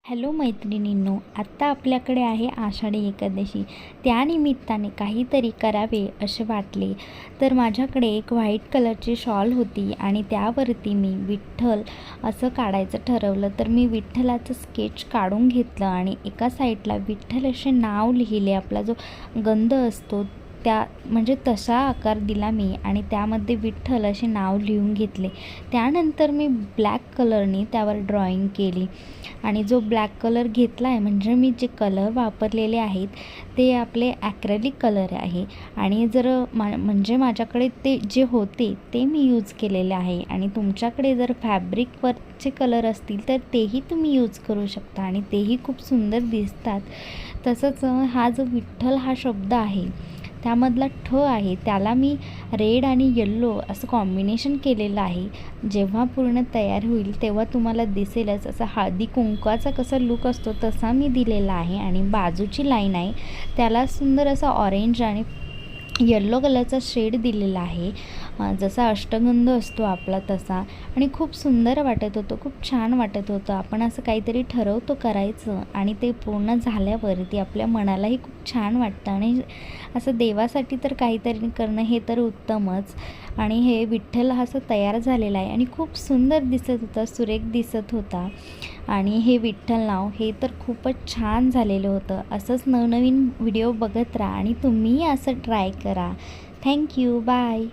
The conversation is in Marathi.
हॅलो मैत्रिणींनो, आत्ता आपल्याकडे आहे आषाढी एकादशी. त्यानिमित्ताने काहीतरी करावे असे वाटले, तर माझ्याकडे एक व्हाईट कलरची शॉल होती आणि त्यावरती मी विठ्ठल असं काढायचं ठरवलं. तर मी विठ्ठलाचं स्केच काढून घेतलं आणि एका साईडला विठ्ठल असे नाव लिहिले. आपला जो गंध असतो त्या म्हणजे तसा आकार दिला मी आणि त्यामध्ये विठ्ठल असे नाव लिहून घेतले. त्यानंतर मी ब्लॅक कलरने त्यावर ड्रॉइंग केली आणि जो ब्लॅक कलर घेतला आहे म्हणजे मी जे कलर वापरलेले आहेत ते आपले ॲक्रेलिक कलर आहे आणि जर म्हणजे माझ्याकडे ते जे होते ते मी यूज केलेले आहे आणि तुमच्याकडे जर फॅब्रिकवरचे कलर असतील तर तेही तुम्ही यूज करू शकता आणि तेही खूप सुंदर दिसतात. तसंच हा जो विठ्ठल हा शब्द आहे त्यामधला ठ आहे त्याला मी रेड आणि येल्लो असं कॉम्बिनेशन केलेलं आहे. जेव्हा पूर्ण तयार होईल तेव्हा तुम्हाला दिसेलच. असा हळदी कुंकवाचा कसा लूक असतो तसा मी दिलेला आहे आणि बाजूची लाईन आहे त्याला सुंदर असा ऑरेंज आणि येल्लो कलरचा शेड दिलेला आहे, जसा अष्टगंध असतो आपला तसा. आणि खूप सुंदर वाटत होतं, खूप छान वाटत होतं. आपण असं काहीतरी ठरवतो करायचं आणि ते पूर्ण झाल्यावरती आपल्या मनालाही खूप छान वाटतं आणि असं देवासाठी तर काहीतरी करणं हे तर उत्तमच. आणि हे विठ्ठल असं तयार झालेलं आहे आणि खूप सुंदर दिसत होता, सुरेख दिसत होता. आणि हे विठ्ठल नाव हे तर खूपच छान झालेलं होतं. असंच नवनवीन व्हिडिओ बघत राहा आणि तुम्हीही असं ट्राय करा. थँक्यू. बाय.